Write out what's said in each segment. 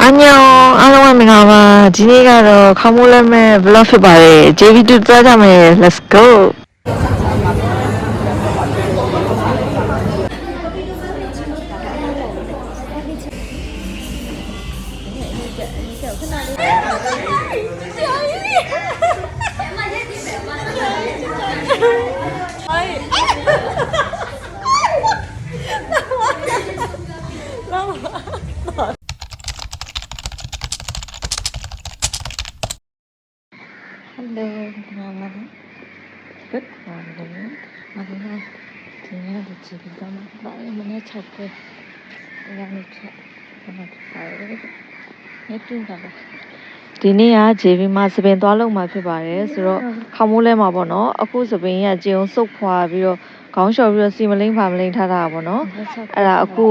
안녕, 안녕하세요. 지니가로 카몰레메 블러프 바레 제비두 짜자메 Let's go. Hello, morning. Good morning. Morning. Today the chicken dum. Bye. Mana chapter. Yani chap. Mana bye. ဒီနေ့က JB မှာစပင်သွားလုံးမှာဖြစ်ပါတယ်ဆိုတော့ခေါမိုးလဲမှာပေါ့နော်အခုစပင်ကကြုံစုပ်ခွာပြီးတော့ခေါင်းလျှော်ပြီးတော့စီမလိမ့်ဖာမလိမ့်ထားတာပေါ့နော်အဲ့ဒါအခု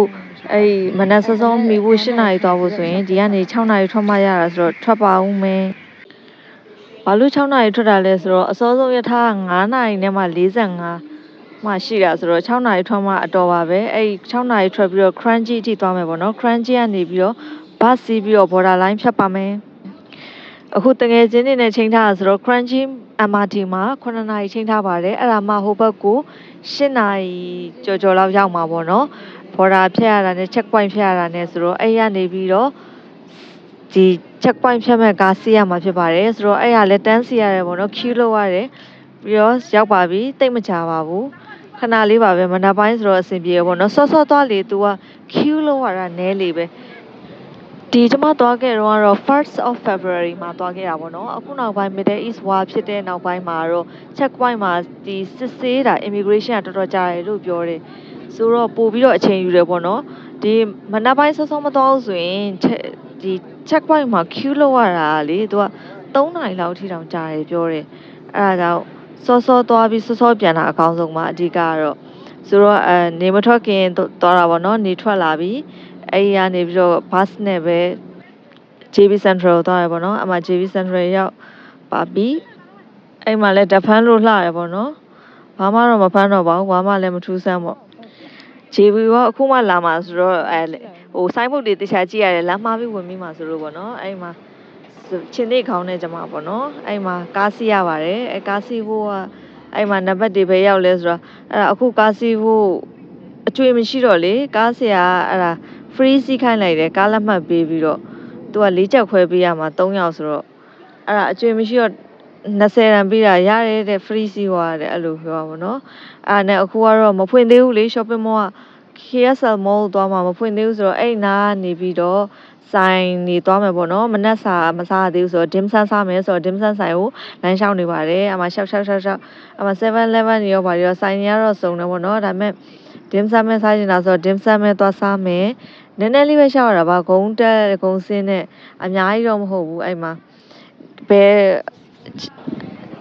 အဲ့မနက်စောစောမိဖို့8နာရီသွားဖို့ဆိုရင်ဒီကနေ6နာရီထွက်မှရတာဆိုတော့ထွက်ပါဦးမယ်ဘာလို့6နာရီထွက်တာလဲဆိုတော့အစောဆုံးရထား9နာရီနဲ့မှ45မှရှိတာဆိုတော့6နာရီထွက်မှအတော်ပါပဲအဲ့6နာရီထွက်ပြီးတော့ Crunchy အထိသွားမယ်ပေါ့နော် Crunchy ကနေပြီးတော့ bus စီးပြီးတော့ border line ဖြတ်ပါမယ်အခုတငယ်ချင်းတွေနဲ့ချိန်ထားတာဆိုတော့ Crunchy MRT မှာ9နာရီချိန်ထားပါတယ်အဲ့ဒါမှဟိုဘက်ကို10နာရီကျော်လောက်ရောက်မှာပေါ့နော် border ဖြတ်ရတာနဲ့ check point ဖြတ်ရတာနဲ့ဆိုတော့အဲ့ရနေပြီးတော့ဒီ check point ဖြတ်မဲ့ကားစီးရမှာဖြစ်ပါတယ်ဆိုတော့အဲ့ရလည်းတန်းစီရတယ်ပေါ့နော် queue လုပ်ရတယ်ပြီးတော့ရောက်ပါပြီတိတ်မချပါဘူးခဏလေးပါပဲမနက်ပိုင်းဆိုတော့အဆင်ပြေရပေါ့နော်စောစောသွားလေ तू က queue လုပ်ရတာနဲလေပဲဒီကျမသွားခဲ့တော့ကတော့ 1st of February မှာသွားခဲ့တာပေါ့နော်အခုနောက်ပိုင်း Middle East War ဖြစ်တဲ့နောက်ပိုင်းမှာတော့ check point မှာဒီစစ်ဆေးတာ immigration ကတော်တော်ကြာတယ်လို့ပြောတယ်ဆိုတော့ပို့ပြီးတော့အချိန်ယူတယ်ပေါ့နော်ဒီမနက်ပိုင်းစောစောမသွားဘူးဆိုရင်ဒီ check point မှာ queue လုပ်ရတာလေသူက3နာရီလောက်ထိတောင်ကြာတယ်ပြောတယ်အဲ့ဒါကြောင့်စောသွားပြီးစောပြန်တာအကောင်းဆုံးပါအဓိကကတော့ဆိုတော့နေမထွက်ခင်သွားတာပေါ့နော်နေထွက်လာပြီးအဲ့ရနေပြီးတော့ bus နဲ့ပဲ JB Central သွားရပေါ့နော်အမှ JB Central ရောက်ပါပြီအဲ့မှာလည်းတဖန်းလို့လှရပေါ့နော်ဘာမှတော့မဖမ်းတော့ပါဘူးဘာမှလည်းမထူးဆန်းပေါ့ JB ကအခုမှလာမှာဆိုတော့ဟိုစိုင်းဘုတ်တွေတခြားကြည့်ရတယ်လမ်းမှားပြီးဝင်ပြီးမှဆိုလို့ပေါ့နော်အဲ့မှာချင်းနေခေါင်းနဲ့ကျမပေါ့နော်အဲ့မှာကားစီးရပါတယ်အဲ့ကားစီးဖို့ကအဲ့မှာနံပါတ်တွေပဲရောက်လဲဆိုတော့အဲ့ဒါအခုကားစီးဖို့အကျွေးမရှိတော့လေကားဆရာအဲ့ဒါ free စီးခိုင်းလိုက်တယ်ကားလက်မှတ်ပေးပြီးတော့သူက4ချက်ခွဲပေးရမှာ3ယောက်ဆိုတော့အဲ့ဒါအကျွေးမရှိတော့20ရန်ပေးတာရတယ်တဲ့ free စီးသွားတယ်အဲ့လိုပြောပါဘောနော်အဲ့နဲ့အခုကတော့မဖွင့်သေးဘူးလေ shopping mall က KSL mall သွားမှာမဖွင့်သေးဘူးဆိုတော့အဲ့နာကနေပြီးတော့ဆိုင်နေသွားမယ်ပေါ့နော်မနက်စာမစားသေးဘူးဆိုတော့ dim sum စားမယ်ဆိုတော့ dim sum ဆိုင်ကိုလမ်းလျှောက်နေပါတယ်အမှရှောက်အမှ 7-Eleven တွေရောပါရောဆိုင်တွေကတော့စုံတယ်ပေါ့နော်ဒါပေမဲ့ dim sum ပဲစားချင်တာဆိုတော့ dim sum ပဲသွားစားမယ်နည်းနည်းလေးပဲရှောက်ရတာပါဂုံးတက်ဂုံးစင်းနဲ့အများကြီးတော့မဟုတ်ဘူးအဲ့မှာဘယ်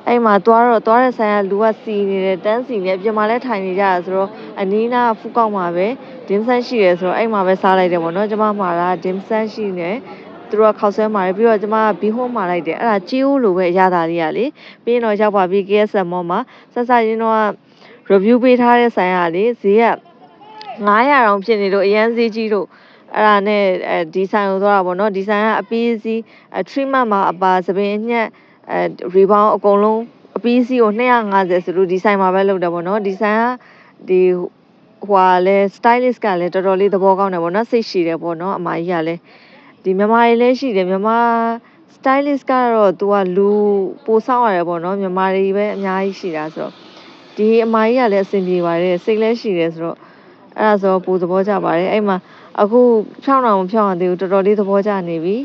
အဲ့မှာသွားတဲ့ဆိုင်ကလူကစီနေတယ်တန်းစီနေပြင်မှာလဲထိုင်နေကြတာဆိုတော့အနီးနားဖူးကောက်မှာပဲ dim sum ရှိတယ်ဆိုတော့အဲ့မှာပဲစားလိုက်တယ်ပေါ့နော်ကျမမှာက dim sum ရှိနေသူတို့ကခောက်ဆွဲမှာပြီးတော့ကျမကဘီဟွန်းမှာလိုက်တယ်အဲ့ဒါကြီးဦးလိုပဲရတာလေးကလေပြီးရင်တော့ရောက်ပါပြီ KSL mall မှာဆက်ရင်းတော့ review ပေးထားတဲ့ဆိုင်ကလေဈေးက900တောင်ဖြစ်နေလို့အရန်ဈေးကြီးလို့အဲ့ဒါနဲ့ဒီဆိုင်ကိုသွားတာပေါ့နော်ဒီဆိုင်ကအပီးစီးtreatment မှာအပါသပင်ညက်rebound အကုန်လုံးအပီးစီးကို250ဆိုလို့ဒီဆိုင်မှာပဲလုပ်တယ်ပေါ့နော်ဒီဆိုင်ကဒီဟိုလဲ stylist ကလည်းတော်တော်လေးသဘောကောင်းတယ်ပေါ့နော်စိတ်ရှိတယ်ပေါ့နော်အမကြီးကလည်းဒီမြန်မာတွေလည်းရှိတယ်မြန်မာ stylist ကတော့သူကလူပိုဆောက်ရတယ်ပေါ့နော်မြန်မာတွေပဲအများကြီးရှိတာဆိုတော့ဒီအမကြီးကလည်းအဆင်ပြေပါတယ်စိတ်လည်းရှိတယ်ဆိုတော့အဲ့ဒါဆိုပိုသဘောကျပါတယ်အဲ့မှာအခုဖြောင်းအောင်မဖြောင်းအောင်သေးဘူးတော်တော်လေးသဘောကျနေပြီ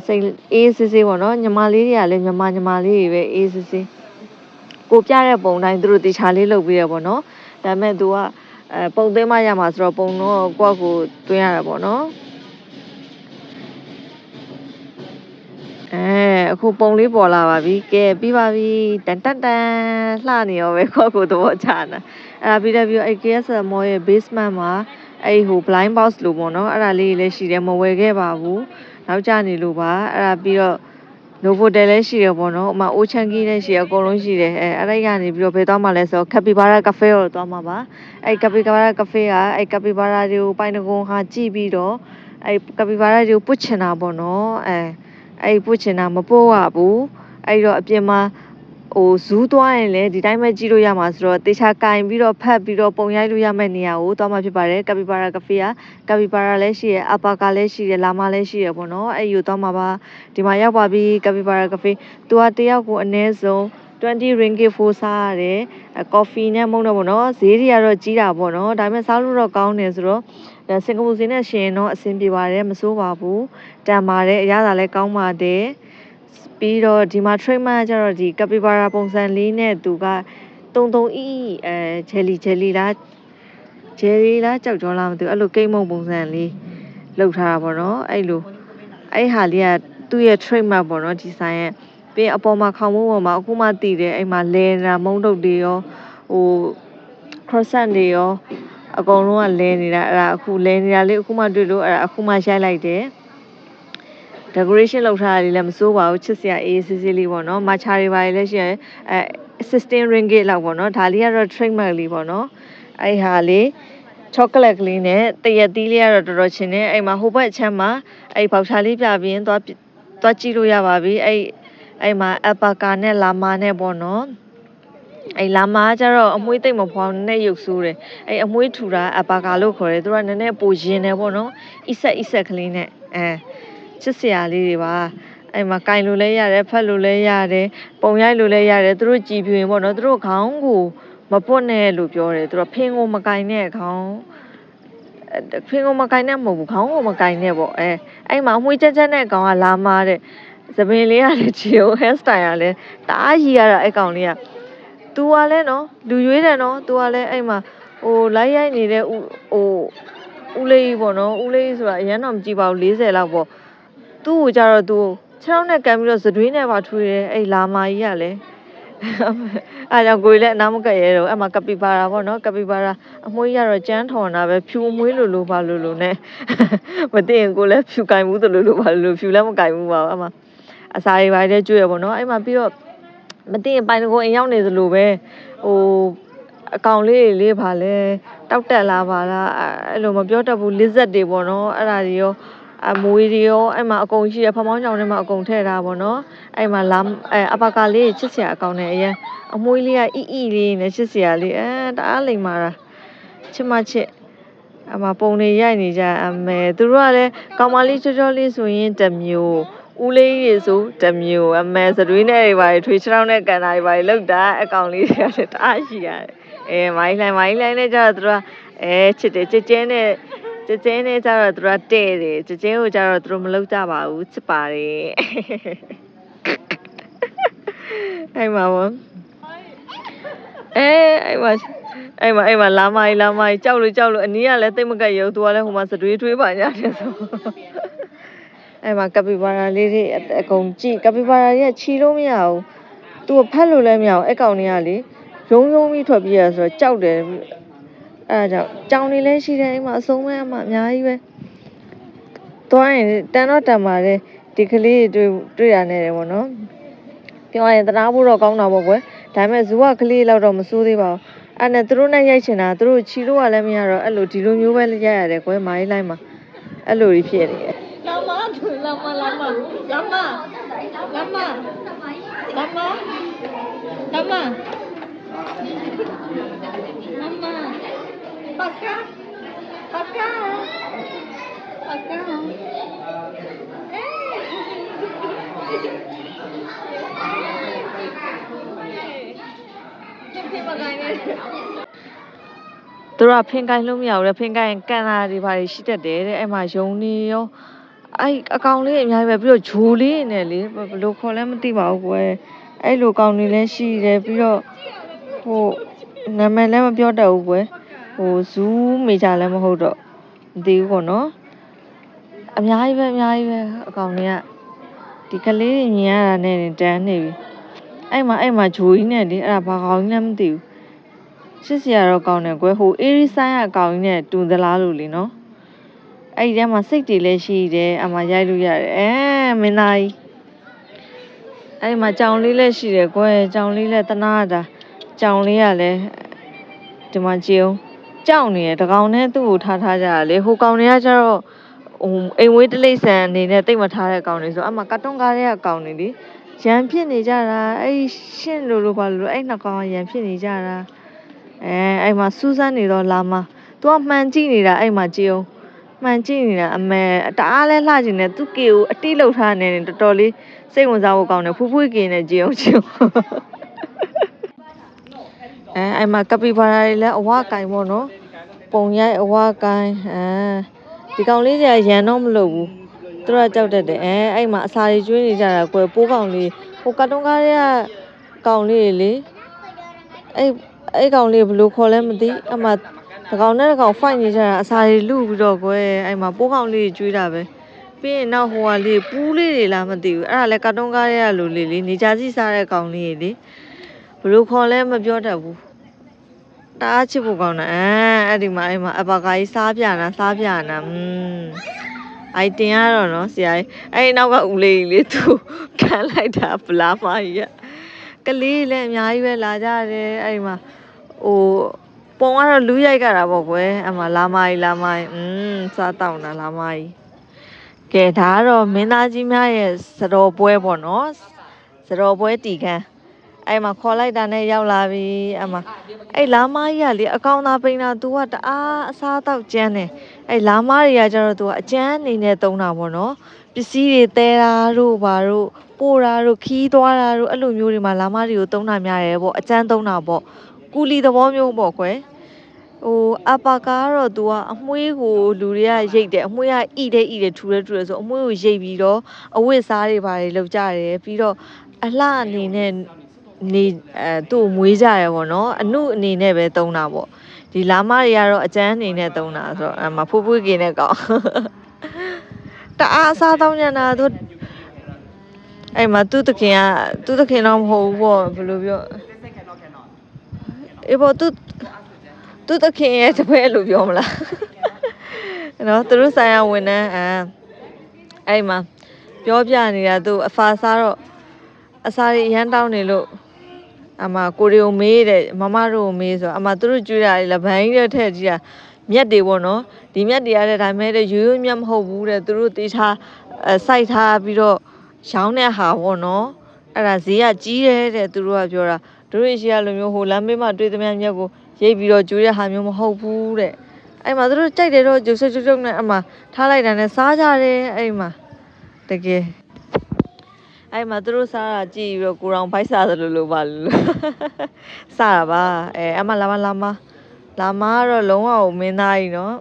စိတ်အေးစစ်စစ်ပေါ့နော်ညီမလေးတွေကလည်းညီမလေးတွေပဲအေးစစ်စစ်ကိုပြတဲ့ပုံတိုင်းသူတို့တေချာလေးလုပ်ပြီးရပေါ့နော်ဒါပေမဲ့သူကပုံသွင်းမှရမှာဆိုတော့ပုံတော့ကိုယ့်ကိုသွင်းရတာပေါ့နော်အခုပုံလေးပေါ်လာပါပြီကဲပြီးပါပြီတန်လှနေရောပဲကိုယ့်ကိုသဘောကျတာအဲ့ဒါပြီးတော့အဲ့ KSL mall ရဲ့ basement မှာအဲ့ဟို blind box လို့ပေါ့နော်အဲ့ဒါလေးလည်းရှိတယ်မဝယ်ခဲ့ပါဘူးနောက်ကျနေလို့ပါအဲ့ဒါပြီးတော့ Novotel လည်းရှိရပေါ့နော်ဥမာ Ochangki လည်းရှိရအကုန်လုံးရှိတယ်အဲ့ဒါကနေပြီးတော့ဘယ်သွားမှလဲဆိုတော့ Capybara Cafe ကိုသွားမှာပါအဲ့ Capybara Cafe ကအဲ့ Capybara တွေကိုပိုင်တကုံဟာကြည့်ပြီးတော့ ကပီဘာရာတွေကိုပုတ်ချင်တာပေါ့နော်ပုတ်ချင်တာမပို့ရဘူးအဲ့တော့အပြင်မှာဇူးသွားရင်လည်းဒီတိုင်းပဲကြည့်လို့ရမှာဆိုတော့တေချာကင်ပြီးတော့ဖတ်ပြီးတော့ပုံရိုက်လို့ရမယ့်နေရာကိုသွားမှာဖြစ်ပါတယ်ကပီဘာရာကဖေးကပီဘာရာလည်းရှိရယ်အပါကာလည်းရှိရယ်လာမလည်းရှိရယ်ပေါ့နော်အဲ့ယူသွားမှာပါဒီမှာရောက်ပါပြီကပီဘာရာကဖေးသူကတယောက်ကိုအနည်းဆုံး20 ringgit ဖိုးစားရတယ်ကော်ဖီနဲ့မုန့်တော့ပေါ့နော်ဈေးတွေကတော့ကြီးတာပေါ့နော်ဒါပေမဲ့စားလို့တော့ကောင်းတယ်ဆိုတော့စင်ကာပူဈေးနဲ့ရှင်တော့အဆင်ပြေပါတယ်မစိုးပါဘူးတန်ပါတယ်အရသာလည်းကောင်းပါတယ်ပြီးတော့ဒီမှာ treatment ကျတော့ဒီကပီဘာရာပုံစံလေးနဲ့သူက33ဂျယ်လီလားကြောက်ကြောလားမသိဘူးအဲ့လိုကိတ်မုံပုံစံလေးလောက်ထားတာပေါ့နော်အဲ့ဟာလေးကသူ့ရဲ့ treatment ပေါ့နော်ဒီဆိုင်ရဲ့ပြီးအပေါ်မှာခေါင်းမိုးပေါ်မှာအခုမှတည်တယ်အဲ့မှာလဲနေတာမုံတုတ်တွေရောcroissant တွေရောအကုန်လုံးကလဲနေတာအဲ့ဒါအခုလဲနေတာလေးအခုမှတွေ့လို့အဲ့ဒါအခုမှရိုက်လိုက်တယ်decoration လုပ်ထားတာလေးလည်းမစိုးပါဘူးချစ်စရာအေးဆေးဆေးလေးပေါ့နော်မာချာတွေပါလည်းရှိရတယ်16 ringgit လောက်ပေါ့နော်ဒါလေးကတော့ trademark လေးပေါ့နော်အဲ့ဟာလေး chocolate ကလေးနဲ့တရက်သီးလေးကတော့တော်တော်ချင်တယ်အဲ့မှာဟိုဘက်အချမ်းမှာအဲ့ဘောက်ချာလေးပြပြီးရင်သွားကြည့်လို့ရပါပြီအဲ့မှာအပါကာနဲ့လာမာနဲ့ပေါ့နော်အဲ့လာမာကျတော့အမွှေးသိမ့်မဖွားနဲ့ရုပ်ဆိုးတယ်အဲ့အမွှေးထူတာအပါကာလို့ခေါ်တယ်သူကနည်းနည်းပိုရင်တယ်ပေါ့နော်အစ်ကလေးနဲ့ချစ်စရာလေးတွေပါအဲ့မှာကင်လို့လဲရတယ်ဖတ်လို့လဲရတယ်ပုံရိုက်လို့လဲရတယ်သူတို့ကြည်ပြင်းပေါ့နော်သူတို့ခေါင်းကိုမပွတ်နဲ့လို့ပြောတယ်သူတို့ဖင်းကိုမကင်နဲ့ခေါင်းဖင်းကိုမကင်နဲ့မဟုတ်ဘူးခေါင်းကိုမကင်နဲ့ပေါ့အဲ့မှာအမွှေးချက်နဲ့ကောင်ကလာမာတဲ့သပင်လေးကလည်းချီကို hair style ကလည်းတအားကြီးရတာအဲ့ကောင်လေးကသူကလည်းနော်လူရွေးတယ်နော်သူကလည်းအဲ့မှာလိုက်ရိုက်နေတဲ့ဦးလေးပေါ့နော်ဦးလေးဆိုတာအရင်တော့မကြည့်ပါဘူး40လောက်ပေါ့သူ့ကိုကြတော့သူ6ယောက်နဲ့ကန်ပြီးတော့သတွေးနဲ့ပါထွေးတယ်အဲ့လာမာကြီးကလည်းအဲ့ကြောင့်ကိုယ်လည်းအနားမကက်ရဲတော့အဲ့မှာကပီဘာရာပေါ့နော်ကပီဘာရာအမွှေးရတော့ကြမ်းထော်တာပဲဖြူအမွှေးလိုပါလိုနဲ့မသိရင်ကိုလည်းဖြူကင်ဘူးလိုပါလိုဖြူလည်းမကင်ဘူးပါအဲ့မှာအစာတွေပါတဲ့ကျွေးရပေါ့နော်အဲ့မှာပြီးတော့မသိရင်ပိုင်ကိုအိမ်ရောက်နေသလိုပဲအကောင်လေးပါလဲတောက်တက်လာပါလားအဲ့လိုမပြောတတ်ဘူးလစ်ဇက်တွေပေါ့နော်အဲ့ဒါတွေရောအမွေတွေရောအဲ့မှာအကုန်ရှိရဖမောင်းချောင်းထဲမှာအကုန်ထည့်ထားပါတော့အဲ့မှာအပါကာလေးချစ်စရာအကောင်နဲ့အရင်အမွေးလေးကအီလေးနဲ့ချစ်စရာလေးတအားလိမ်မာတာချစ်မချစ်အမပုံတွေရိုက်နေကြအမေသူတို့ကလည်းကောင်မလေးချောလေးဆိုရင်တစ်မျိုးဦးလေးရေဆိုတစ်မျိုးအမေသတွေးနဲ့တွေပါထွေးချောင်းနဲ့ကန်တာတွေပါလောက်တာအကောင်လေးတွေကလည်းတအားရှိရတယ်မိုင်းလိုင်းနဲ့ကြတော့သူတို့ကချစ်တယ်ကြဲကြဲနဲ့ကြတော့သူတို့ကတဲ့တယ်ကြဲကိုကြတော့သူတို့မလောက်ကြပါဘူးချစ်ပါတယ်အဲ့မှာပေါ့အဲ့မှာလာမိုင်းကြောက်လို့အနီးကလည်းတိတ်မကက်ရုပ်သူကလည်းဟိုမှာစတွေးထွေးပါညာတယ်ဆိုအဲ့မှာကပီဘာရာလေးတွေအကုန်ကြည့်ကပီဘာရာကြီးကချီလို့မရဘူးသူကဖတ်လို့လည်းမရဘူးအဲ့ကောင်တွေကလေရုံပြီးထွက်ပြေးရဆိုတော့ကြောက်တယ်အဲ့ဒါကြောင့်ကြောင်နေလဲရှိတယ်အိမ်မှာအစုံမဲ့အမှအများကြီးပဲသွားရင်တန်တော့တန်ပါတယ်ဒီကလေးတွေ့ရနေတယ်ပေါ့နော်ပြောရရင်သနာဖို့တော့ကောင်းတာပေါ့ကွယ်ဒါပေမဲ့ဇူကကလေးလောက်တော့မစိုးသေးပါဘူးအဲ့နဲ့သူတို့နဲ့ရိုက်ချင်တာသူတို့ချီလို့ကလည်းမရတော့အဲ့လိုဒီလိုမျိုးပဲရိုက်ရတယ်ကွယ်မိုင်းလိုက်မှာအဲ့လိုကြီးဖြစ်နေတယ်လာမPaka.သူကဖင်ကိုင်းလို့မရဘူးလေဖင်ကိုင်းကန်တာတွေပါရှိတတ်တယ်တဲ့အဲ့မှာယုံနေရောအဲ့အကောင်လေးအများကြီးပဲပြီးတော့ဂျိုလေးနဲ့လေဘယ်လိုခေါ်လဲမသိပါဘူးကွယ်အဲ့လိုကောင်တွေလည်းရှိတယ်ပြီးတော့နာမည်လည်းမပြောတတ်ဘူးကွယ်ဇူးမေဂျာလည်းမဟုတ်တော့မသိဘူးပေါ့နော်အများကြီးပဲအကောင်တွေကဒီကလေးမြင်ရတာနဲ့တန်းနေပြီအဲ့မှာဂျိုကြီးနဲ့လေအဲ့ဒါဘာကောင်ကြီးလဲမသိဘူးချစ်စရာတော့ကောင်းတယ်ကွယ်အေရီဆိုင်ကအကောင်ကြီးနဲ့တူသလားလို့လေနော်အဲ့ဒီထဲမှာစိတ်တွေလည်းရှိတယ်အမှရိုက်လို့ရတယ်မင်းသားကြီးအဲ့မှာကြောင်လေးလည်းရှိတယ်ကွယ်ကြောင်လေးလည်းတနာတာကြောင်လေးကလည်းဒီမှာကြည့်အောင်ကြောက်နေတယ်တကောင်နဲ့သူ့ကိုထားကြရလေကောင်တွေကကျတော့ အိမ်ဝေးတလိမ့်ဆန်အနေနဲ့တိတ်မထားတဲ့ကောင်တွေဆိုအမှကတ်တွန်းကားတဲ့ကောင်တွေလေရန်ဖြစ်နေကြတာအဲ့ရှင့်လို့ဘာလို့အဲ့နှစ်ကောင်ရန်ဖြစ်နေကြတာအဲ့မှာစူးစမ်းနေတော့လာမှာသူကမှန်ကြည့်နေတာအဲ့မှာကြည့်အောင်မှန်ကြည့်နေတာအမေတအားလဲလှကျင်နေသူကေကိုအတိလောက်ထားနေတော်တော်လေးစိတ်ဝင်စားဖို့ကောင်းတယ်ဖူးဖူးကင်းနေကြည့်အောင်အဲ့မှာကပီဘာရာတွေလည်းအဝကင်ပေါ့နော်ပုံရိုက်အဝကိုင်းဒီကောင်လေးတွေကရန်တော့မလုပ်ဘူးသူတို့ကကြောက်တတ်တယ်အဲ့မှာအစာတွေကျွေးနေကြတာကွယ်ပိုးကောင်လေးဟိုကတ်တုန်းကားတွေကကောင်လေးလေအဲ့ကောင်လေးဘယ်လိုခေါ်လဲမသိအမှတကောင်နဲ့တကောင် fight နေကြတာအစာတွေလူပြီးတော့ကွယ်အဲ့မှာပိုးကောင်လေးတွေကျွေးတာပဲပြီးရင်နောက်ဟိုကလေးပူးလေးတွေလားမသိဘူးအဲ့ဒါလည်းကတ်တုန်းကားတွေကလူလေးလေနေကြစီစားတဲ့ကောင်လေးတွေလေဘယ်လိုခေါ်လဲမပြောတတ်ဘူးတအားချစ်ဖို့ကောင်းတာအဲ့ဒီမှာအဲ့မှာအဘကာကြီးစားပြနာအိုက်တင်ရတော့နော်ဆရာကြီးအဲ့နောက်ကဦးလေးလေသူခံလိုက်တာဗလားမကြီးကလေးလည်းအများကြီးပဲလာကြတယ်အဲ့မှာဟိုပုံကတော့လူရိုက်ကြတာပေါ့ကွယ်အမှလာမကြီးစားတောင်းတာလာမကြီးကဲဒါကတော့မင်းသားကြီးများရဲ့စတော်ပွဲပေါ့နော်စတော်ပွဲတီခမ်းအဲ့မှာခေါ်လိုက်တာနဲ့ရောက်လာပြီအဲ့မှာအဲ့လာမကြီးကလေအကောင်သားပိန်းတာ तू ကတအားအစားတောက်ကျန်းတယ်အဲ့လာမတွေကကျတော့ तू ကအကျန်းအနေနဲ့သုံးတာပေါ့နော်ပစ္စည်းတွေတဲတာတို့ဘာတို့ပို့တာတို့ခီးသွားတာတို့အဲ့လိုမျိုးတွေမှာလာမတွေကိုသုံးတာများတယ်ပေါ့အကျန်းသုံးတာပေါ့ကူလီသဘောမျိုးပေါ့ကွယ်ဟိုအပါကားတော့ तू ကအမွှေးကိုလူတွေကရိတ်တယ်အမွှေးကဣတဲ့ထူတယ်ဆိုအမွှေးကိုရိတ်ပြီးတော့အဝတ်စားတွေဘာတွေလုပ်ကြတယ်ပြီးတော့အလှအနေနဲ့နေသူ့မွေးကြရပေါ့နော်အနုအနေနဲ့ပဲသုံးတာပေါ့ဒီလာမတွေကတော့အကျန်းအနေနဲ့သုံးတာဆိုတော့အမဖိုးဖွေးကင်းတဲ့ကောင်တအားစားတောင်းညံတာသူအဲ့မှာသူ့တခင်တော့မဟုတ်ဘူးပေါ့ဘယ်လိုပြောအေးပေါ့သူ့တခင်ရဲ့တပည့်လို့ပြောမလားနော်သူတို့ဆိုင်ရဝန်ထမ်းအဲ့မှာပြောပြနေတာသူအဖာစားတော့အစာတွေရမ်းတောင်းနေလို့အမကိုရီကိုမေးတဲ့မမတို့ကိုမေးဆိုအမသူတို့ကျွေးတာလေဘန်းကြီးတဲ့ထက်ကြီးတာမြက်တွေပေါ့နော်ဒီမြက်တွေရတဲ့ဒါမဲ့တဲ့ရိုးရိုးမြက်မဟုတ်ဘူးတဲ့သူတို့တေးထားစိုက်ထားပြီးတော့ရောင်းတဲ့ဟာပေါ့နော်အဲ့ဒါဈေးကကြီးတယ်တဲ့သူတို့ကပြောတာတို့ရရှိရလိုမျိုးဟိုလမ်းမေးမှတွေ့သမျှမြက်ကိုရိတ်ပြီးတော့ကျွေးတဲ့ဟာမျိုးမဟုတ်ဘူးတဲ့အဲ့မှာသူတို့ကြိုက်တယ်တော့ကျုပ်ကျုပ်နဲ့အမထားလိုက်တာနဲ့စားကြတယ်အဲ့မှာတကယ်အဲ့မှာသူတို့စားတာကြည့်ပြီးတော့ကိုရောင်ဖိုက်စားသလိုလိုပါလို့စားတာပါအမလာမကတော့လုံးဝမင်းသားကြီးနော်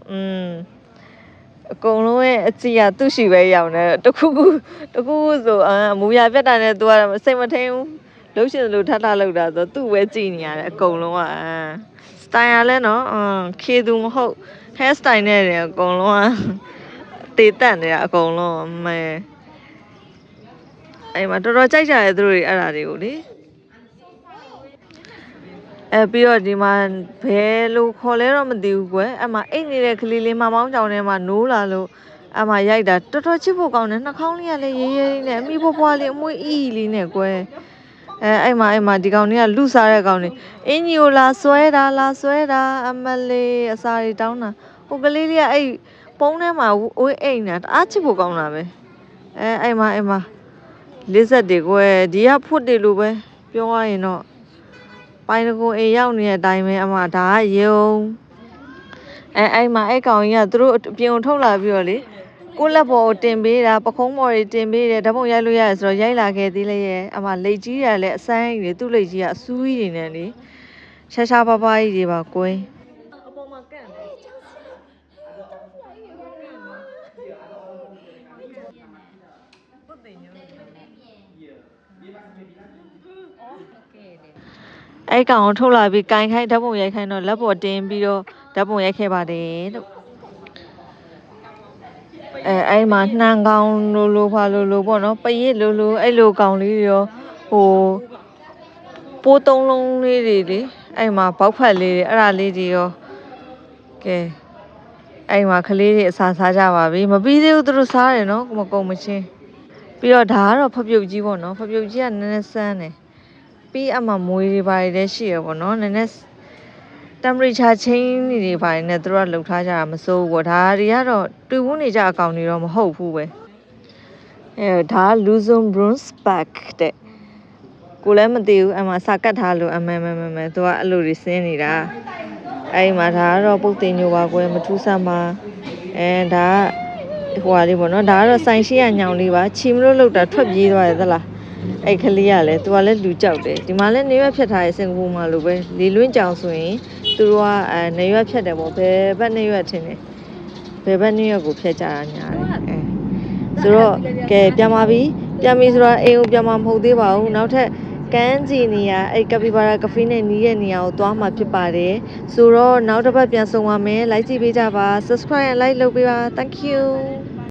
အကုန်လုံးရဲ့အကြည့်ကသူ့ရှိပဲရောက်နေတခုဆိုအမူအရာပြတ်တာနဲ့သူကစိတ်မထိန်ဘူးလှုပ်ရှင်လို့ထလောက်တာဆိုသူ့ပဲကြည့်နေရတယ်အကုန်လုံးကစတိုင်ရလဲနော်ခေသူမဟုတ် hair style နဲ့တယ်အကုန်လုံးကတေးတက်နေတာအကုန်လုံးမဲအဲ့မှာတော်တော်ကြိုက်ကြတယ်သူတို့တွေအဲ့ဒါတွေကိုလေပြီးတော့ဒီမှာဘယ်လိုခေါ်လဲတော့မသိဘူးကွယ်အဲ့မှာအိတ်နေတဲ့ကလေးလေးမမောင်းကြောင်ထဲမှာနိုးလာလို့အဲ့မှာရိုက်တာတော်တော်ချစ်ဖို့ကောင်းတယ်နှာခေါင်းလေးကလည်းရေးရေးနဲ့အမိဖွားလေးအမွှေးအီလေးနဲ့ကွယ်အဲ့မှာဒီကောင်လေးကလူစားတဲ့ကောင်လေးအင်းကြီးကိုလာဆွဲတာအမလေးအစာတွေတောင်းတာဟိုကလေးလေးကအဲ့ပုံးထဲမှာဝေးအိမ်နေတာတအားချစ်ဖို့ကောင်းတာပဲအဲ့မှာလေးဆက်တွေကွယ်ဒီကဖွတ်တယ်လို့ပဲပြောရရင်တော့ပိုင်တကူအိမ်ရောက်နေတဲ့အတိုင်းပဲအမဒါကယုံအဲ့မှာအဲ့ကောင်ကြီးကသူတို့ပြင်ုံထုတ်လာပြီးတော့လေကိုလက်ပေါ်ကိုတင်ပေးတာပခုံးပေါ်တွေတင်ပေးတယ်ဓာတ်ပုံရိုက်လို့ရတယ်ဆိုတော့ရိုက်လာခဲ့သေးလေရဲ့အမလိတ်ကြီးရတယ်အစမ်းကြီးတွေသူ့လိတ်ကြီးကအဆူးကြီးတွေနဲ့လေရှားပါးပါးကြီးတွေပါကွယ်အပေါ်မှာကန့်တယ်အဲ့ကောင်ကိုထုတ်လာပြီးကင်ခိုင်းဓာတ်ပုံရိုက်ခိုင်းတော့လက်ပေါ်တင်းပြီးတော့ဓာတ်ပုံရိုက်ခဲ့ပါတယ်လို့အဲ့မှာနှံကောင်လိုဖာလိုပေါ့နော်ပရစ်လိုအဲ့လိုကောင်လေးတွေရောဟိုပိုးသုံးလုံးလေးတွေလေအဲ့မှာဘောက်ဖက်လေးတွေအဲ့ဒါလေးတွေရောကဲအဲ့မှာကလေးတွေအစာစားကြပါပြီမပြီးသေးဘူးသူတို့စားတယ်နော်မကုန်မချင်းပြီးတော့ဒါကတော့ဖပြုတ်ကြီးပေါ့နော်ဖပြုတ်ကြီးကနည်းနည်းစမ်းတယ်ပြီးအမှမွေးတွေပါတယ်ရှိရပေါ့နော်နည်းနည်း temperature change တွေပါတယ်နဲ့သူတို့ကလှုပ်ထားကြတာမစိုးဘူးပေါ့ဒါတွေကတော့တွေ့ဝန်းနေကြအကောင်တွေတော့မဟုတ်ဘူးပဲဒါ Luzon Bronze Park တဲ့ကိုလည်းမသိဘူးအမှစာကတ်ထားလို့အမဲသူကအဲ့လိုတွေဆင်းနေတာအဲ့မှာဒါကတော့ပုတ်တင်ညိုပါကွယ်မထူးဆန်းပါဒါကဟိုဟာလေးပေါ့နော်ဒါကတော့ဆိုင်ရှိရညောင်လေးပါချီမလို့လောက်တာထွက်ပြေးသွားတယ်သလားအဲ့ကလေးကလည်းသူကလည်းလူကြောက်တယ်ဒီမှာလည်းနေရွက်ဖြတ်ထားတဲ့စင်ကာပူမှာလိုပဲလေလွင့်ကြောင်ဆိုရင်သူတို့ကနေရွက်ဖြတ်တယ်ပေါ့ဘယ်ဘက်နေရွက်ထင်တယ်ဘယ်ဘက်နေရွက်ကိုဖြတ်ကြတာညာတယ်ဆိုတော့ကဲပြန်ပါပြီပြန်ပြီဆိုတော့အိမ်ကိုပြန်မှာမဟုတ်သေးပါဘူးနောက်ထပ်ကန်းစီနေရအဲ့ကပီဘာရာကဖေးနဲ့နီးရဲ့နေရာကိုသွားမှာဖြစ်ပါတယ်ဆိုတော့နောက်တစ်ပတ်ပြန်ဆုံပါမယ် like ကြည့်ပေးကြပါ subscribe and like လုပ်ပေးပါ thank you